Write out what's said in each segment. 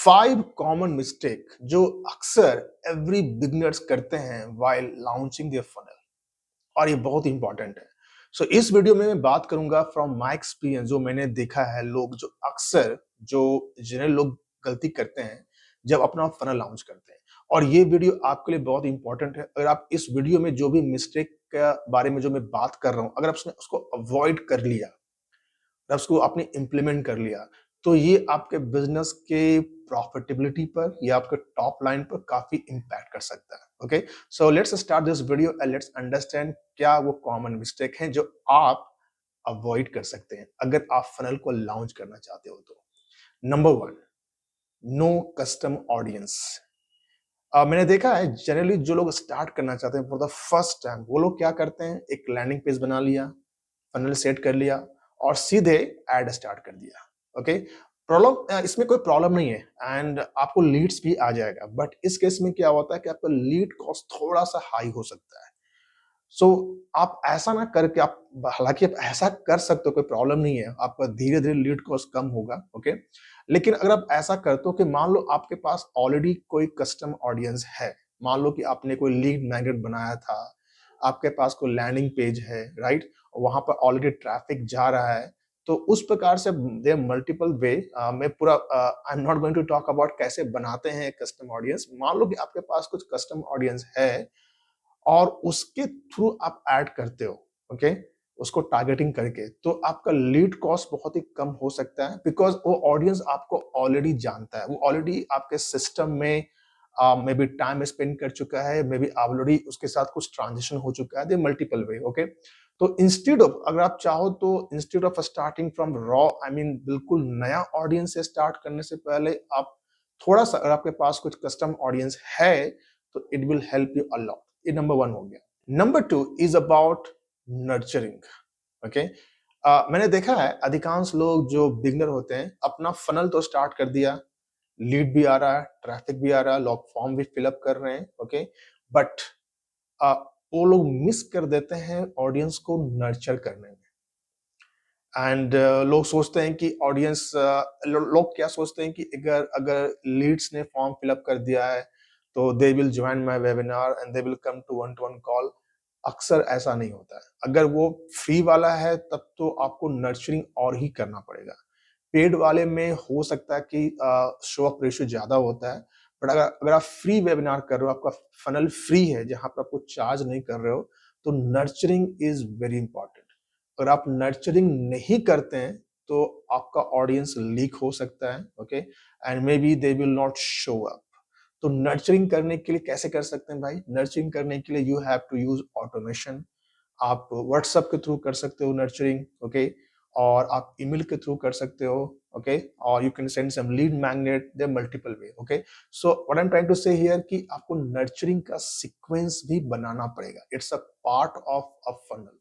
5 common mistake जो अक्सर every beginners करते हैं व्हाइल लॉन्चिंग देयर फनल और ये बहुत इंपॉर्टेंट है। सो इस वीडियो में मैं बात करूंगा फ्रॉम माय एक्सपीरियंस जो मैंने देखा है लोग जो अक्सर जो जिन्हें लोग गलती करते हैं जब अपना फनल लॉन्च करते हैं। और ये वीडियो आपके लिए बहुत इंपॉर्टेंट है। अगर आप इस वीडियो में जो भी मिस्टेक के बारे में जो मैं बात कर रहा हूँ, अगर आपने उसको अवॉइड कर लिया, जब उसको आपने इम्प्लीमेंट कर लिया, तो ये आपके बिजनेस के प्रॉफिटेबिलिटी पर या आपके टॉप लाइन पर काफी इम्पैक्ट कर सकता है। Okay, so let's start this video and let's understand क्या वो कॉमन मिस्टेक हैं जो आप अवॉइड कर सकते हैं अगर आप फनल को लॉन्च करना चाहते हो तो। Number one, no custom audience. मैंने देखा है जनरली जो लोग स्टार्ट करना चाहते हैं फॉर द फर्स्ट टाइम, वो लोग क्या करते हैं, एक लैंडिंग पेज बना लिया, फनल सेट कर लिया और सीधे ऐड स्टार्ट कर दिया। ओके, प्रॉब्लम इसमें कोई प्रॉब्लम नहीं है एंड आपको लीड्स भी आ जाएगा, बट इस केस में क्या होता है कि आपका लीड कॉस्ट थोड़ा सा हाई हो सकता है। सो आप ऐसा ना करके आप, हालांकि आप ऐसा कर सकते हो, कोई प्रॉब्लम नहीं है, आपका धीरे धीरे लीड कॉस्ट कम होगा। ओके, लेकिन अगर आप ऐसा करते हो कि मान लो आपके पास ऑलरेडी कोई कस्टम ऑडियंस है, मान लो कि आपने कोई लीड मैग्नेट बनाया था, आपके पास कोई लैंडिंग पेज है, राइट, वहां पर ऑलरेडी ट्रैफिक जा रहा है, तो उस प्रकार से देयर मल्टीपल वे, मैं पूरा I am not going to talk about कैसे बनाते हैं कस्टम ऑडियंस। मान लो कि आपके पास कुछ कस्टम ऑडियंस है और उसके थ्रू आप ऐड करते हो, ओके, उसको टारगेटिंग करके, तो आपका लीड कॉस्ट बहुत ही कम हो सकता है, बिकॉज वो ऑडियंस आपको ऑलरेडी जानता है, वो ऑलरेडी आपके सिस्टम में मे बी टाइम स्पेंड कर चुका है, मे बी ऑलरेडी उसके साथ कुछ ट्रांजेक्शन हो चुका है, दे मल्टीपल वे। ओके, तो इंस्टेड ऑफ, अगर आप चाहो तो instead of starting from raw, I mean बिल्कुल नया ऑडियंस से स्टार्ट करने से पहले आप थोड़ा सा, अगर आपके पास कुछ कस्टम ऑडियंस है तो it will help you a lot. ये नंबर वन हो गया। Number two is about nurturing. Okay, मैंने देखा है अधिकांश लोग जो बिगनर होते हैं, अपना फनल तो स्टार्ट कर दिया, लीड भी आ रहा है, ट्रैफिक भी आ रहा है, लोग फॉर्म भी फिलअप कर रहे हैं, ओके, बट वो लोग मिस कर देते हैं ऑडियंस को नर्चर करने में। एंड लोग सोचते हैं कि ऑडियंस, लोग क्या सोचते हैं कि अगर अगर लीड्स ने फॉर्म फिलअप कर दिया है तो they will join my webinar and they will come to one call. अक्सर ऐसा नहीं होता है। अगर वो फ्री वाला है तब तो आपको नर्चरिंग और ही करना पड़ेगा। पेड वाले में हो सकता है कि शो अप रेशियो ज्यादा होता है, बट अगर अगर आप फ्री वेबिनार कर रहे हो, आपका फनल फ्री है जहां पर आपको चार्ज नहीं कर रहे हो, तो नर्चरिंग इज वेरी इंपॉर्टेंट। अगर आप नर्चरिंग नहीं करते हैं तो आपका ऑडियंस लीक हो सकता है, okay, and may be they will not show up. तो नर्चरिंग करने के लिए कैसे कर सकते हैं भाई? नर्चरिंग करने के लिए you have to use automation. आप व्हाट्सएप के थ्रू कर सकते हो नर्चरिंग, ओके, और आप ईमेल के थ्रू कर सकते हो, ओके, और you can send some lead magnet, there multiple way. Okay, so what I am trying to say here कि आपको नर्चरिंग का सीक्वेंस भी बनाना पड़ेगा। It's a part of a funnel.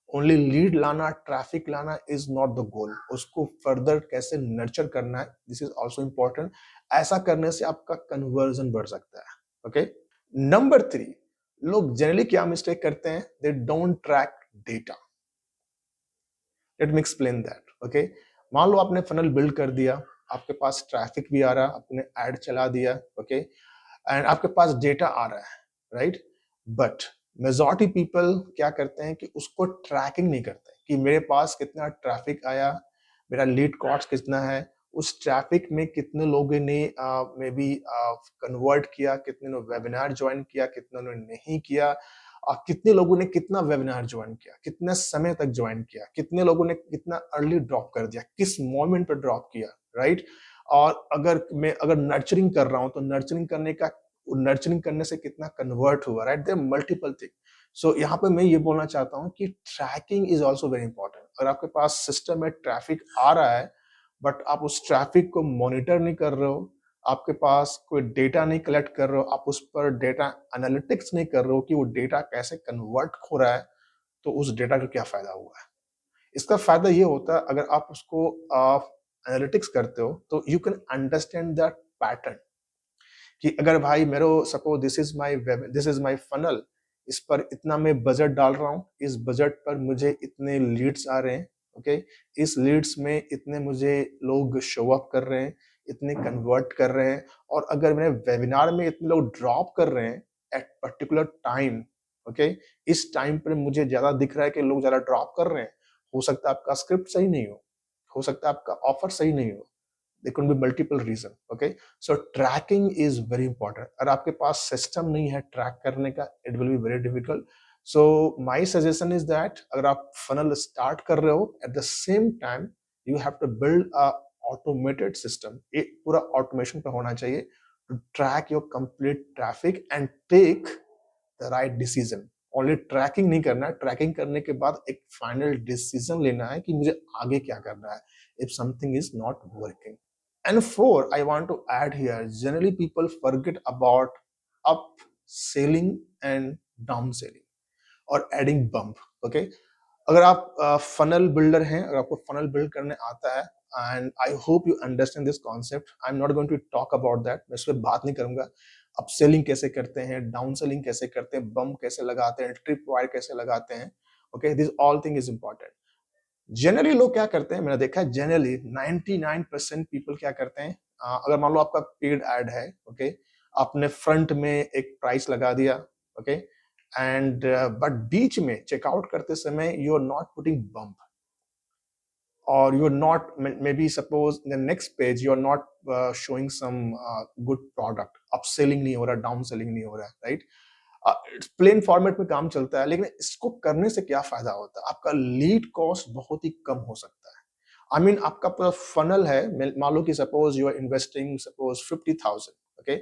Only lead लाना, ट्रैफिक लाना इज नॉट द गोल। उसको further कैसे नर्चर करना है, दिस इज ऑल्सो इंपॉर्टेंट। ऐसा करने से आपका कन्वर्जन बढ़ सकता है। ओके, नंबर थ्री, लोग जनरली क्या मिस्टेक करते हैं, they don't track data. Let me explain that. Okay, मान लो आपने फनल बिल्ड कर दिया, आपके पास ट्रैफिक भी आ रहा, आपने ऐड चला दिया, ओके, एंड आपके पास डेटा आ रहा है, राइट, बट मेजॉरिटी पीपल क्या करते हैं कि उसको ट्रैकिंग नहीं करते कि मेरे पास कितना ट्रैफिक आया, मेरा लीड कॉस्ट कितना है, उस ट्रैफिक में कितने लोगों ने मे बी कन्वर्ट किया, कितने ने वेबिनार ज्वाइन किया, कितने ने नहीं किया, कितने लोगों ने कितना वेबिनार ज्वाइन किया, कितने समय तक ज्वाइन किया, कितने लोगों ने कितना अर्ली ड्रॉप कर दिया, किस मोमेंट पर ड्रॉप किया, राइट। और अगर मैं अगर नर्चरिंग कर रहा हूं तो नर्चरिंग करने से कितना कन्वर्ट हुआ, right, there multiple thing. So यहाँ पे मैं ये बोलना चाहता हूँ कि tracking is also very important. अगर आपके पास सिस्टम में ट्रैफिक आ रहा है बट आप उस ट्रैफिक को मॉनिटर नहीं कर रहे हो, आपके पास कोई डेटा नहीं कलेक्ट कर रहे हो, आप उस पर डेटा एनालिटिक्स नहीं कर रहे हो कि वो डेटा कैसे कन्वर्ट हो रहा है, तो उस डेटा का क्या फायदा हुआ है? इसका फायदा ये होता है, अगर आप उसको एनालिटिक्स करते हो तो you can understand that pattern कि अगर भाई मेरे suppose this is my funnel, इस पर इतना मैं बजट डाल रहा हूँ, इस बजट पर मुझे इतने लीड्स आ रहे हैं, ओके, इस लीड्स में इतने मुझे लोग शो अप कर रहे हैं, इतने कन्वर्ट कर रहे हैं, और अगर मेरे वेबिनार में इतने लोग ड्रॉप कर रहे हैं एट पर्टिकुलर टाइम, ओके, इस टाइम पर मुझे ज्यादा दिख रहा है कि लोग ज्यादा ड्रॉप कर रहे हैं, हो सकता है आपका स्क्रिप्ट सही नहीं हो सकता है आपका ऑफर सही नहीं हो, there could be multiple reason, okay, so tracking is very important. अगर आपके पास सिस्टम नहीं है ट्रैक करने का, it will be very difficult. So my suggestion is that अगर आप funnel start कर रहे हो, at the same time you have to build a automated system, एक पूरा automation पे होना चाहिए to track your complete traffic and take the right decision. Only tracking नहीं करना है, ट्रैकिंग करने के बाद एक फाइनल डिसीजन लेना है कि मुझे आगे क्या करना है if something is not working. And four, I want to add here, generally people forget about upselling and downselling or adding bump. Okay, अगर आप फनल बिल्डर हैं, अगर आपको फनल बिल्ड करने आता है, and I hope you understand this concept, I am not going to talk about that, मैं इस पर बात नहीं करूंगा। अपसेलिंग कैसे करते हैं, डाउन सेलिंग कैसे करते हैं, बम कैसे लगाते हैं, ट्रिप वायर कैसे लगाते हैं, okay, this all thing is important. Generally लोग क्या करते हैं, मैंने देखा है जनरली 99% पीपल क्या करते हैं, अगर मान लो आपका पेड एड है, ओके, आपने फ्रंट में एक प्राइस लगा दिया, ओके, एंड बट बीच में चेकआउट करते समय you are not putting bump, or you're not, maybe suppose in the next page you're not showing some good product, upselling नहीं हो रहा, डाउन सेलिंग नहीं हो रहा, राइट, प्लेन फॉर्मेट में काम चलता है, लेकिन इसको करने से क्या फायदा होता है, आपका लीड कॉस्ट बहुत ही कम हो सकता है। आई मीन आपका पूरा फनल है, मान लो कि suppose you are investing suppose 50,000, okay,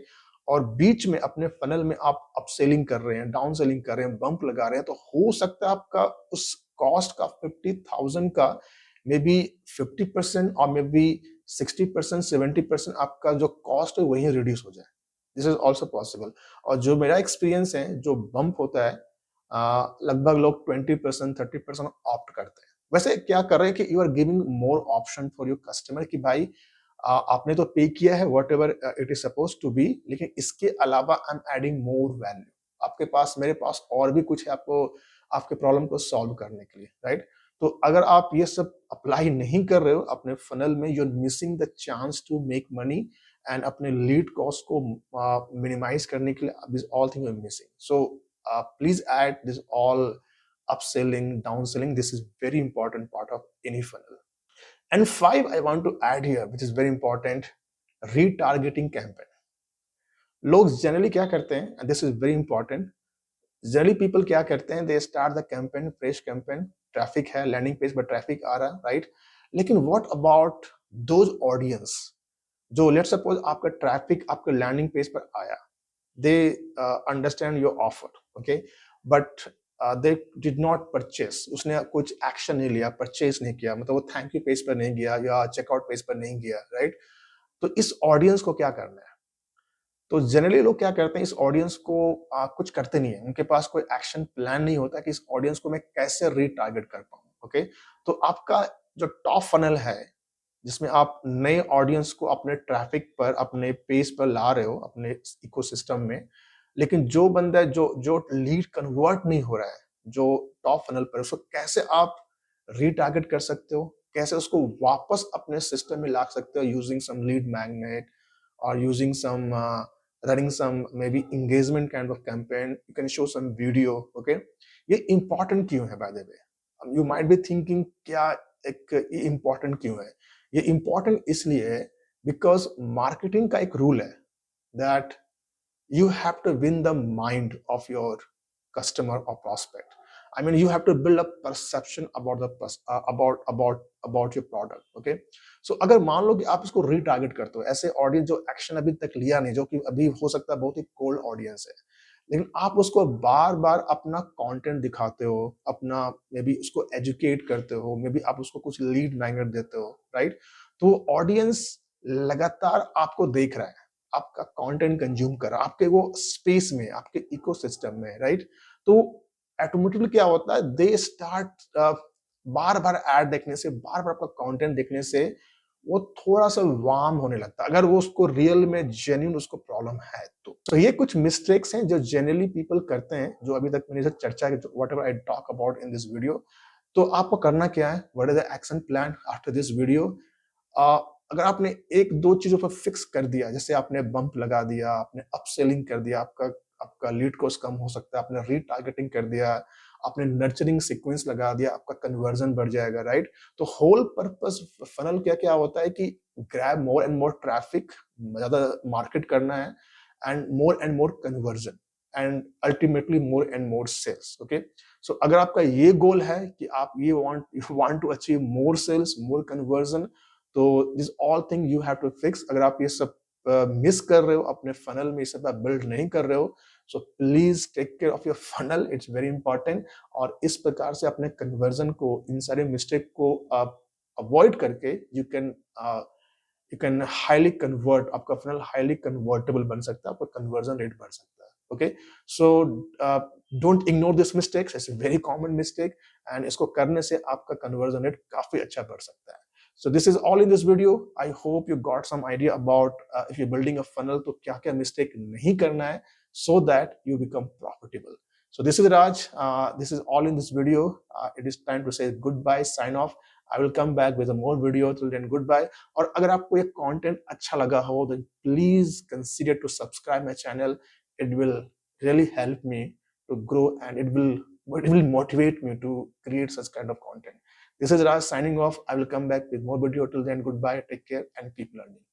और बीच में अपने फनल में आप अपसेलिंग कर रहे हैं, डाउन सेलिंग कर रहे हैं, बम्प लगा रहे हैं, तो हो सकता है आपका उस कॉस्ट का 50,000 का मे बी 50% और मे बी 60%, 70% आपका जो कॉस्ट है वही रिड्यूस हो जाए, दिस इज ऑल्सो पॉसिबल। और जो मेरा एक्सपीरियंस है, जो बम्प होता है, लगभग लोग 20%, 30% ऑप्ट करते हैं। वैसे क्या कर रहे हैं कि you are giving more option for your customer, कि भाई आपने तो पे किया है whatever it is suppose to be, लेकिन इसके अलावा I am adding more value, आपके पास, मेरे पास और भी कुछ है आपको, आपके प्रॉब्लम को सॉल्व करने के लिए, राइट। तो अगर आप ये सब अप्लाई नहीं कर रहे हो अपने फनल में, you are missing the chance to make money, and अपने लीड कॉस्ट को मिनिमाइज करने के लिए this all thing you are missing. So please add this all upselling, downselling. This is very important part of any funnel. And five, I want to add here, which is very important, retargeting campaign. लोग generally क्या करते हैं, and this is very important, generally people क्या करते हैं, they start the campaign, fresh campaign, traffic है landing page पर, traffic आ रहा है, राइट, लेकिन व्हाट अबाउट दोज ऑडियंस जो लेट्स सपोज आपका ट्रैफिक आपके लैंडिंग पेज पर आया, they understand your offer, okay, but they did not purchase, उसने कुछ एक्शन नहीं लिया, परचेस नहीं किया, मतलब वो थैंक यू पेज पर नहीं गया या चेकआउट पेज पर नहीं गया, राइट। तो इस ऑडियंस को क्या करना है, तो जनरली लोग क्या करते हैं, इस ऑडियंस को कुछ करते नहीं है, उनके पास कोई एक्शन प्लान नहीं होता कि इस ऑडियंस को मैं कैसे रीटारगेट कर पाऊं, ओके। तो आपका जो टॉप फनल है, जिसमें आप नए ऑडियंस को अपने ट्रैफिक पर, अपने पेज पर ला रहे हो, अपने इकोसिस्टम में, लेकिन जो बंदा जो जो लीड कन्वर्ट नहीं हो रहा है, जो टॉप फनल पर, उसको कैसे आप रीटारगेट कर सकते हो, कैसे उसको वापस अपने सिस्टम में ला सकते हो, यूजिंग सम लीड मैग्नेट और using some running some maybe engagement kind of campaign, you can show some video, okay। ये important क्यों है by the way, you might be thinking क्या एक ये important क्यों है, ये important इसलिए है because marketing का एक rule है that you have to win the mind of your customer or prospect. I mean, you have to build a perception about the about your product. Okay, so अगर मान लो कि आप इसको रीटारगेट करते हो, ऐसे ऑडियंस जो एक्शन अभी तक लिया नहीं, जो कि अभी हो सकता है बहुत ही कोल्ड ऑडियंस है, लेकिन आप उसको बार बार अपना कंटेंट दिखाते हो, अपना मे बी उसको एजुकेट करते हो, मे बी आप उसको कुछ लीड मैग्नेट देते हो, राइट। तो ऑडियंस लगातार आपको देख रहा है, आपका कंटेंट कंज्यूम कर रहा है, आपके वो स्पेस में, आपके इकोसिस्टम में, राइट। तो ऑटोमेटिकली क्या होता है, they start bar bar add देखने से, बार बार आपका कंटेंट देखने से वो थोड़ा सा वार्म होने लगता है, अगर वो उसको रियल में जेन्युइन उसको प्रॉब्लम है तो ये कुछ मिस्टेक्स हैं जो जनरली पीपल करते हैं, जो अभी तक मैंने चर्चा की, whatever I talk about in this video. तो आपको करना क्या है, what is the action plan after this video, अगर आपने एक दो चीजों पर फिक्स कर दिया, जैसे आपने बम्प लगा दिया, आपने अपसेलिंग कर दिया, आपका आपका लीड कॉस्ट कम हो सकता है, आपने रीटारगेटिंग कर दिया, आपने नर्चरिंग सीक्वेंस लगा दिया, आपका कन्वर्जन बढ़ जाएगा, राइट? तो होल पर्पस फनल क्या क्या होता है कि grab more and more traffic, ज्यादा मार्केट करना है, and more conversion, and ultimately more and more sales. Okay, so अगर आपका ये गोल है कि आप ये want to achieve more sales, more conversion, तो this all thing you have to fix. अगर आप ये सब मिस कर रहे हो अपने फनल में, ये सब आप बिल्ड नहीं कर रहे हो, so please take care of your funnel, it's very important. और इस प्रकार से अपने कन्वर्जन को, इन सारे मिस्टेक को आप अवॉइड करके यू कैन हाईली कन्वर्ट, आपका फनल हाईली कन्वर्टेबल बन सकता है, आपका कन्वर्जन रेट बढ़ सकता है। Okay, so don't ignore this mistakes, it's very common mistake, and इसको करने से आपका कन्वर्जन रेट काफी अच्छा बढ़ सकता है। So this is all in this video. I hope you got some idea about if you're building a funnel, तो क्या क्या mistake नहीं करना है so that you become profitable. So this is Raj. This is all in this video. It is time to say goodbye, sign off. I will come back with a more video. Till then, goodbye. और अगर आपको ये content अच्छा लगा हो, then please consider to subscribe my channel. It will really help me to grow, and it will motivate me to create such kind of content. This is Raj signing off. I will come back with more video. Till then, goodbye, take care, and keep learning.